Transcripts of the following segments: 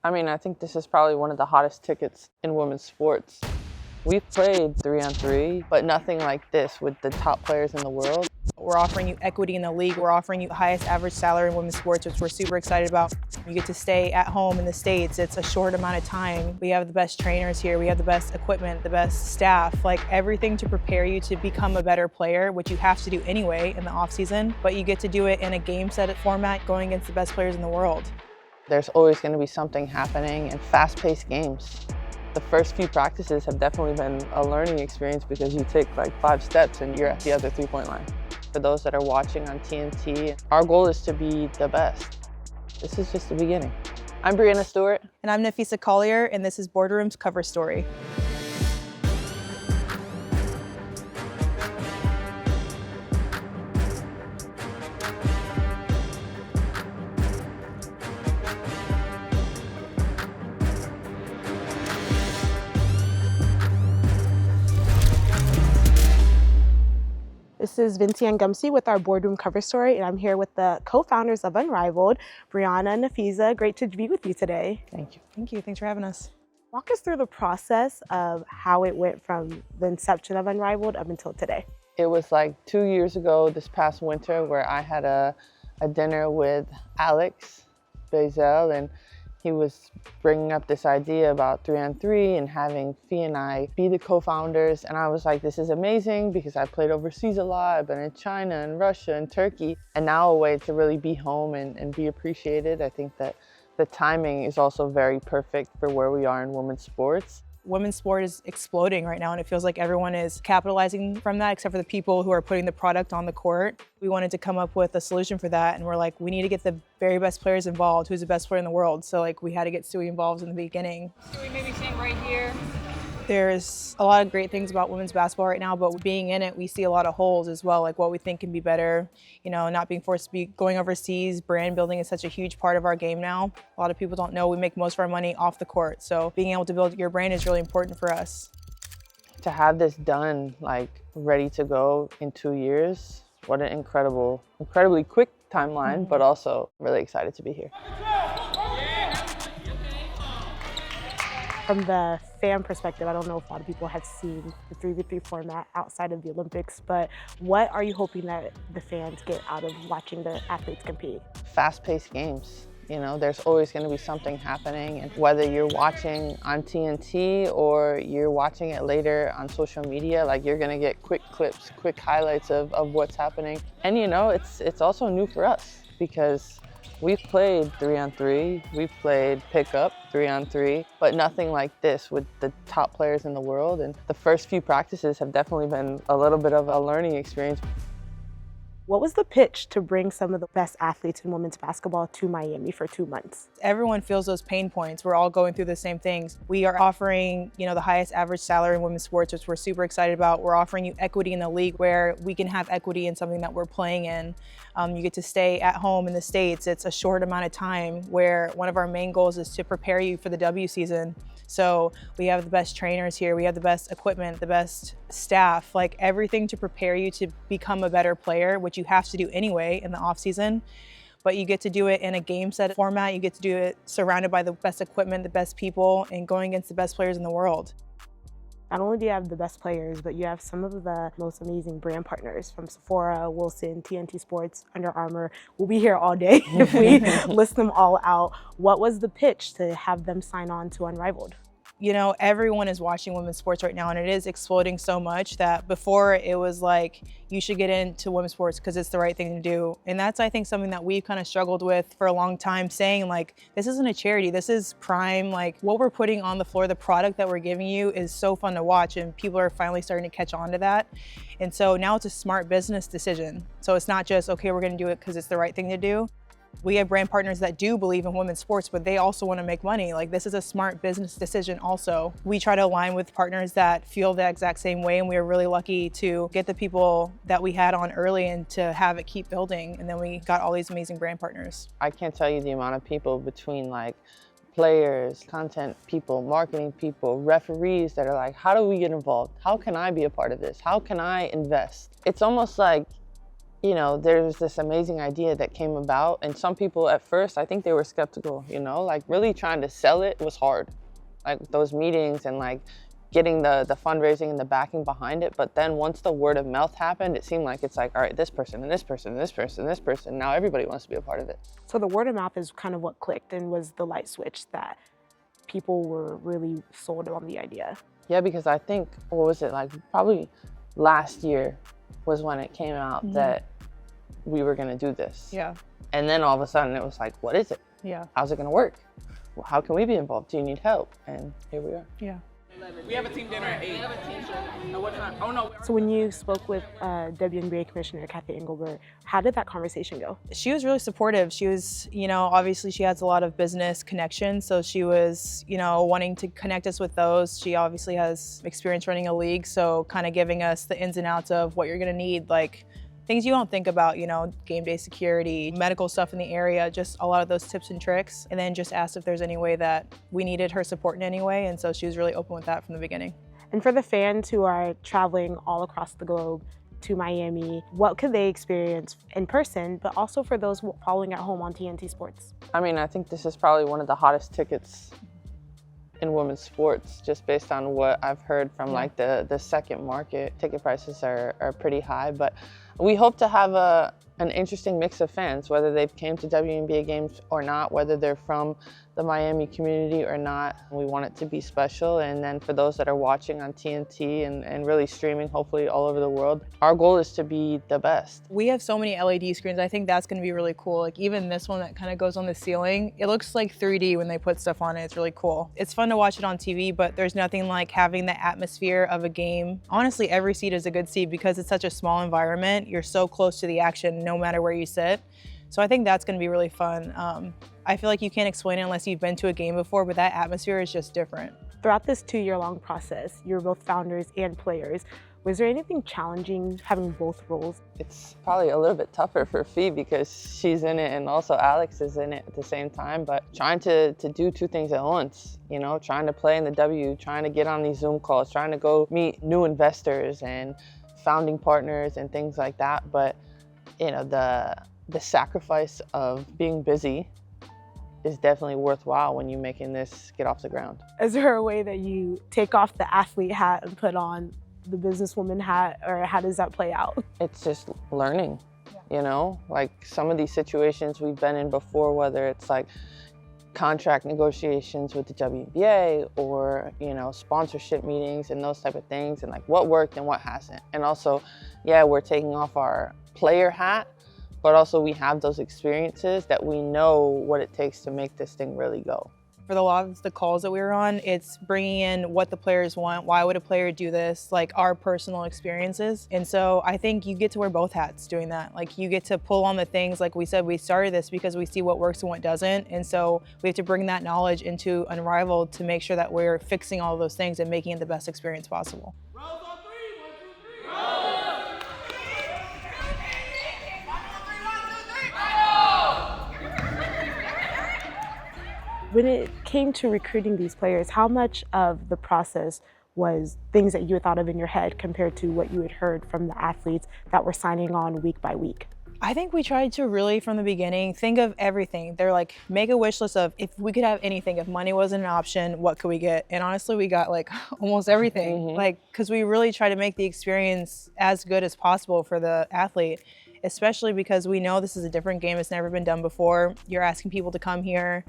I mean, I think this is probably one of the hottest tickets in women's sports. We've played 3-on-3, but nothing like this with the top players in the world. We're offering you equity in the league. We're offering you the highest average salary in women's sports, which we're super excited about. You get to stay at home in the States. It's a short amount of time. We have the best trainers here. We have the best equipment, the best staff, like everything to prepare you to become a better player, which you have to do anyway in the off season, but you get to do it in a game set format going against the best players in the world. There's always going to be something happening and fast-paced games. The first few practices have definitely been a learning experience because you take like 5 steps and you're at the other 3-point line. For those that are watching on TNT, our goal is to be the best. This is just the beginning. I'm Breanna Stewart. And I'm Napheesa Collier, and this is Boardroom's Cover Story. This is Vinci and Gumsey with our Boardroom Cover Story, and I'm here with the co-founders of Unrivaled, Breanna and Napheesa. Great to be with you today. Thank you. Thank you. Thanks for having us. Walk us through the process of how it went from the inception of Unrivaled up until today. It was like 2 years ago this past winter where I had a dinner with Alex Bazel, and he was bringing up this idea about 3-on-3 and having Fee and I be the co-founders. And I was like, this is amazing because I played overseas a lot. I've been in China and Russia and Turkey. And now a way to really be home and be appreciated. I think that the timing is also very perfect for where we are in women's sports. Women's sport is exploding right now, and it feels like everyone is capitalizing from that, except for the people who are putting the product on the court. We wanted to come up with a solution for that, and we're like, we need to get the very best players involved. Who's the best player in the world? So like, we had to get Stewie involved in the beginning. Stewie, maybe stand right here. There's a lot of great things about women's basketball right now, but being in it, we see a lot of holes as well, like what we think can be better. You know, not being forced to be going overseas. Brand building is such a huge part of our game now. A lot of people don't know we make most of our money off the court. So being able to build your brand is really important for us. To have this done, like ready to go in 2 years, what an incredibly quick timeline, but also really excited to be here. From the fan perspective, I don't know if a lot of people have seen the 3v3 format outside of the Olympics, but what are you hoping that the fans get out of watching the athletes compete? Fast-paced games. You know, there's always going to be something happening, and whether you're watching on TNT or you're watching it later on social media, like you're going to get quick clips, quick highlights of what's happening. And you know, it's also new for us because we've played 3-on-3, we've played pickup 3-on-3, but nothing like this with the top players in the world. And the first few practices have definitely been a little bit of a learning experience. What was the pitch to bring some of the best athletes in women's basketball to Miami for 2 months? Everyone feels those pain points. We're all going through the same things. We are offering, you know, the highest average salary in women's sports, which we're super excited about. We're offering you equity in the league where we can have equity in something that we're playing in. You get to stay at home in the States. It's a short amount of time where one of our main goals is to prepare you for the W season. So we have the best trainers here. We have the best equipment, the best staff, like everything to prepare you to become a better player, which you have to do anyway in the off season. But you get to do it in a game set format. You get to do it surrounded by the best equipment, the best people, and going against the best players in the world. Not only do you have the best players, but you have some of the most amazing brand partners from Sephora, Wilson, TNT Sports, Under Armour. We'll be here all day if we list them all out. What was the pitch to have them sign on to Unrivaled? You know, everyone is watching women's sports right now, and it is exploding so much that before it was like, you should get into women's sports because it's the right thing to do. And that's, I think, something that we've kind of struggled with for a long time, saying like, this isn't a charity, this is prime. Like what we're putting on the floor, the product that we're giving you is so fun to watch, and people are finally starting to catch on to that. And so now it's a smart business decision. So it's not just, okay, we're gonna do it because it's the right thing to do. We have brand partners that do believe in women's sports, but they also want to make money. Like this is a smart business decision also. We try to align with partners that feel the exact same way, and we were really lucky to get the people that we had on early and to have it keep building. And then we got all these amazing brand partners. I can't tell you the amount of people between like players, content people, marketing people, referees that are like, how do we get involved? How can I be a part of this? How can I invest? It's almost like you know, there's this amazing idea that came about, and some people at first, I think they were skeptical, you know, like really trying to sell it was hard. Like those meetings and like getting the fundraising and the backing behind it. But then once the word of mouth happened, it seemed like it's like, all right, this person and this person and this person and this person, now everybody wants to be a part of it. So the word of mouth is kind of what clicked and was the light switch that people were really sold on the idea. Yeah, because I think, what was it, like probably last year was when it came out that we were gonna do this. Yeah. And then all of a sudden it was like, what is it? Yeah. How's it gonna work? Well, how can we be involved? Do you need help? And here we are. Yeah. We have a team dinner at 8. At what time? Oh no. So when you spoke with WNBA Commissioner Kathy Engelbert, how did that conversation go? She was really supportive. She was, you know, obviously she has a lot of business connections, so she was, you know, wanting to connect us with those. She obviously has experience running a league, so kind of giving us the ins and outs of what you're gonna need, like things you don't think about, you know, game day security, medical stuff in the area, just a lot of those tips and tricks. And then just asked if there's any way that we needed her support in any way. And so she was really open with that from the beginning. And for the fans who are traveling all across the globe to Miami, what could they experience in person, but also for those following at home on TNT Sports? I mean, I think this is probably one of the hottest tickets in women's sports, just based on what I've heard from like the second market. Ticket prices are pretty high, but we hope to have an interesting mix of fans, whether they've came to WNBA games or not, whether they're from the Miami community or not. We want it to be special. And then for those that are watching on TNT and really streaming, hopefully all over the world, our goal is to be the best. We have so many LED screens. I think that's gonna be really cool. Like even this one that kind of goes on the ceiling, it looks like 3D when they put stuff on it. It's really cool. It's fun to watch it on TV, but there's nothing like having the atmosphere of a game. Honestly, every seat is a good seat because it's such a small environment. You're so close to the action no matter where you sit. So I think that's gonna be really fun. I feel like you can't explain it unless you've been to a game before, but that atmosphere is just different. Throughout this 2-year-long process, you're both founders and players. Was there anything challenging having both roles? It's probably a little bit tougher for Fee because she's in it and also Alex is in it at the same time, but trying to do two things at once, you know, trying to play in the W, trying to get on these Zoom calls, trying to go meet new investors and founding partners and things like that. But, you know, the sacrifice of being busy is definitely worthwhile when you're making this get off the ground. Is there a way that you take off the athlete hat and put on the businesswoman hat, or how does that play out? It's just learning, you know, like some of these situations we've been in before, whether it's like contract negotiations with the WNBA or, you know, sponsorship meetings and those type of things, and like what worked and what hasn't. And also, yeah, we're taking off our player hat, but also we have those experiences that we know what it takes to make this thing really go. For a lot of the calls that we were on, it's bringing in what the players want, why would a player do this, like our personal experiences. And so I think you get to wear both hats doing that. Like you get to pull on the things, like we said, we started this because we see what works and what doesn't. And so we have to bring that knowledge into Unrivaled to make sure that we're fixing all of those things and making it the best experience possible. Rolls on 3, 1, 2, 3. Roll! When it came to recruiting these players, how much of the process was things that you had thought of in your head compared to what you had heard from the athletes that were signing on week by week? I think we tried to really, from the beginning, think of everything. They're like, make a wish list of if we could have anything, if money wasn't an option, what could we get? And honestly, we got like almost everything. Like, cause we really try to make the experience as good as possible for the athlete, especially because we know this is a different game. It's never been done before. You're asking people to come here.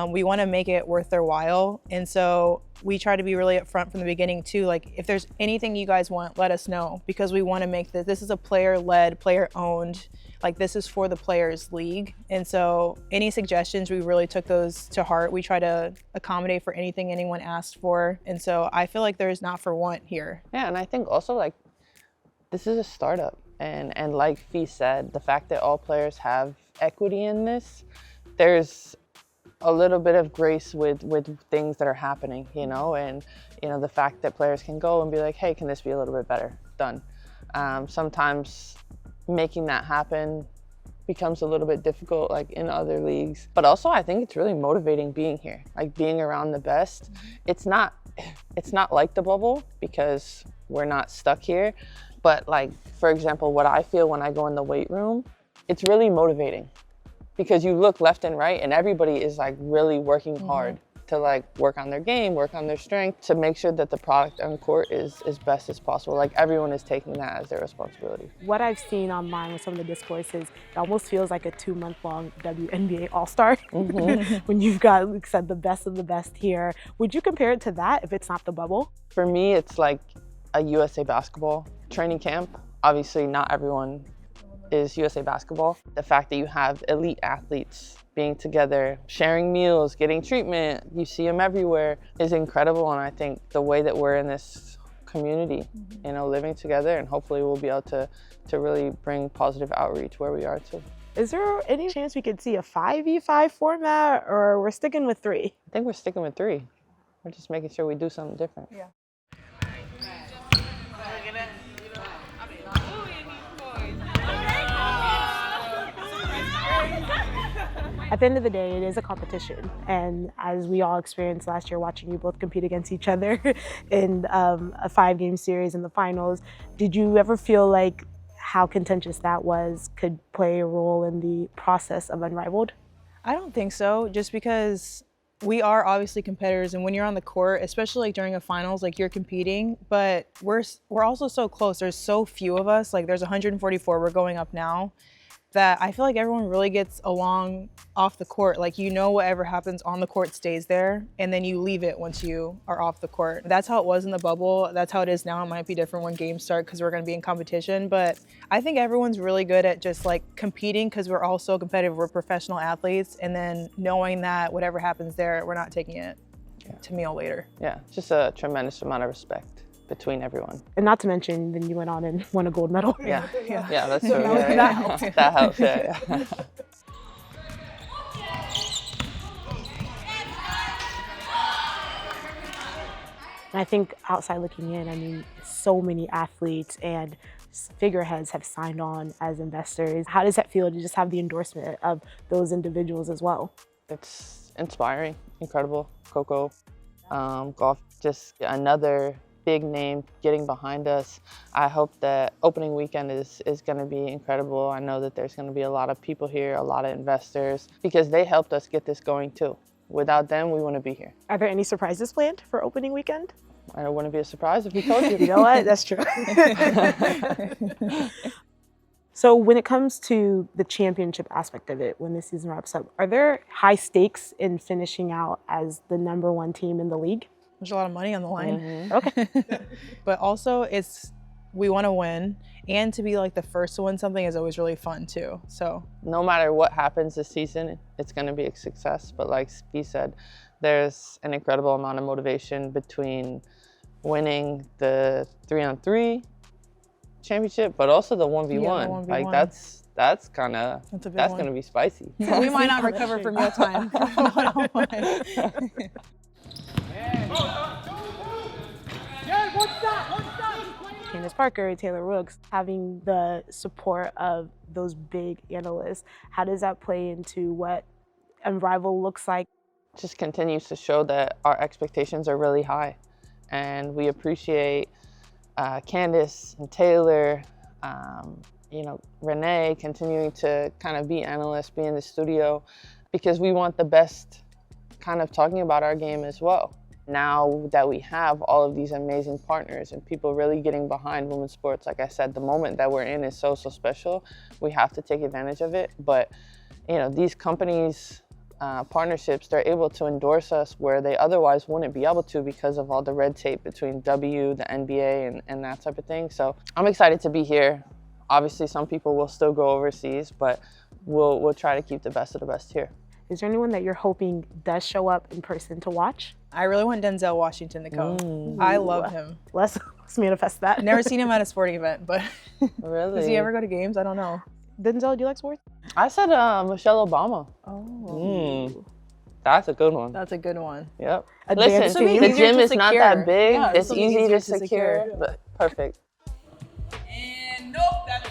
We wanna make it worth their while. And so we try to be really upfront from the beginning too. Like if there's anything you guys want, let us know, because we wanna make this is a player-led, player-owned, like this is for the players league. And so any suggestions, we really took those to heart. We try to accommodate for anything anyone asked for. And so I feel like there's not for want here. Yeah, and I think also like, this is a startup. And like Fee said, the fact that all players have equity in this, there's a little bit of grace with things that are happening, you know, and you know the fact that players can go and be like, hey, can this be a little bit better? Done. Sometimes making that happen becomes a little bit difficult, like in other leagues. But also, I think it's really motivating being here, like being around the best. It's not like the bubble because we're not stuck here. But like, for example, what I feel when I go in the weight room, it's really motivating because you look left and right and everybody is like really working hard to like work on their game, work on their strength, to make sure that the product on court is as best as possible. Like everyone is taking that as their responsibility. What I've seen online with some of the discourses, it almost feels like a 2-month-long WNBA All-Star when you've got, like I said, the best of the best here. Would you compare it to that if it's not the bubble? For me, it's like a USA basketball training camp. Obviously, not everyone is USA basketball. The fact that you have elite athletes being together, sharing meals, getting treatment, you see them everywhere, is incredible. And I think the way that we're in this community, you know, living together, and hopefully we'll be able to really bring positive outreach where we are too. Is there any chance we could see a 5v5 format, or we're sticking with 3? I think we're sticking with 3. We're just making sure we do something different. Yeah. At the end of the day, it is a competition. And as we all experienced last year watching you both compete against each other in a 5-game series in the finals, did you ever feel like how contentious that was could play a role in the process of Unrivaled? I don't think so, just because we are obviously competitors, and when you're on the court, especially like during a finals, like you're competing, but we're also so close. There's so few of us, like there's 144, we're going up now, that I feel like everyone really gets along off the court. Like, you know, whatever happens on the court stays there, and then you leave it once you are off the court. That's how it was in the bubble. That's how it is now. It might be different when games start because we're gonna be in competition, but I think everyone's really good at just like competing because we're all so competitive. We're professional athletes, and then knowing that whatever happens there, we're not taking it to meal later. Yeah, just a tremendous amount of respect between everyone. And not to mention, then you went on and won a gold medal. Yeah, Yeah. yeah, that's true. That helps. That helps, yeah. And I think outside looking in, I mean, so many athletes and figureheads have signed on as investors. How does that feel to just have the endorsement of those individuals as well? It's inspiring, incredible. Coco, golf, just another big name getting behind us. I hope that opening weekend is going to be incredible. I know that there's going to be a lot of people here, a lot of investors, because they helped us get this going too. Without them, we wouldn't be here. Are there any surprises planned for opening weekend? And it wouldn't be a surprise if we told you. You know what? That's true. So when it comes to the championship aspect of it, when the season wraps up, are there high stakes in finishing out as the #1 team in the league? There's a lot of money on the line. Okay. But also we want to win, and to be like the first to win something is always really fun too. So no matter what happens this season, it's going to be a success. But like Spee said, there's an incredible amount of motivation between winning the 3-on-3 championship, but also the 1v1. Yeah, the 1v1. Like that's that's going to be spicy. we might not recover from your time. Candace Parker, Taylor Rooks, having the support of those big analysts, how does that play into what Unrivaled looks like? Just continues to show that our expectations are really high, and we appreciate Candace and Taylor, you know, Renee continuing to kind of be analysts, be in the studio, because we want the best kind of talking about our game as well. Now that we have all of these amazing partners and people really getting behind women's sports, like I said, the moment that we're in is so special. We have to take advantage of it. But, you know, these companies, partnerships, they're able to endorse us where they otherwise wouldn't be able to because of all the red tape between the NBA, and that type of thing. So I'm excited to be here. Obviously, some people will still go overseas, but we'll try to keep the best of the best here. Is there anyone that you're hoping does show up in person to watch? I really want Denzel Washington to come. I love him. Let's manifest that. Never seen him at a sporting event, but Really? does he ever go to games? I don't know. Denzel, do you like sports? I said Michelle Obama. Oh, That's a good one. that's a good one. Yep. Advanced Listen, team. the Easier gym to is not secure. that big. Yeah, it's something easy easier to to secure, secure. but perfect. And nope, that's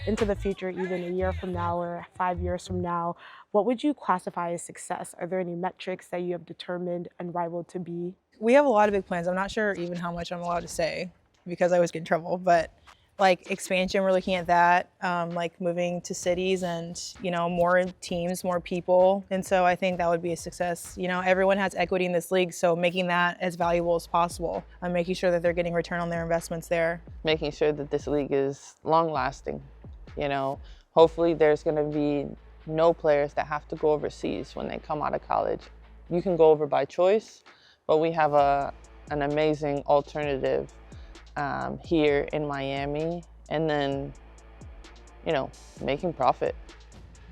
Into the future, even a year from now or 5 years from now, what would you classify as success? Are there any metrics that you have determined Unrivaled to be? We have a lot of big plans. I'm not sure even how much I'm allowed to say because I always get in trouble, but like expansion, we're looking at that, like moving to cities and, you know, more teams, more people. And so I think that would be a success. You know, everyone has equity in this league, so making that as valuable as possible and making sure that they're getting return on their investments there. Making sure that this league is long lasting, you know. Hopefully there's gonna be no players that have to go overseas when they come out of college. You can go over by choice, but we have an amazing alternative here in Miami, and then, you know, making profit.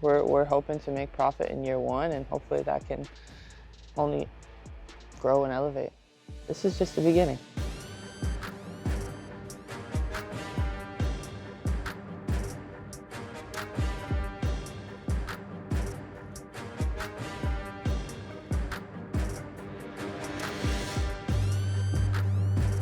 We're hoping to make profit in year one, and hopefully that can only grow and elevate. This is just the beginning.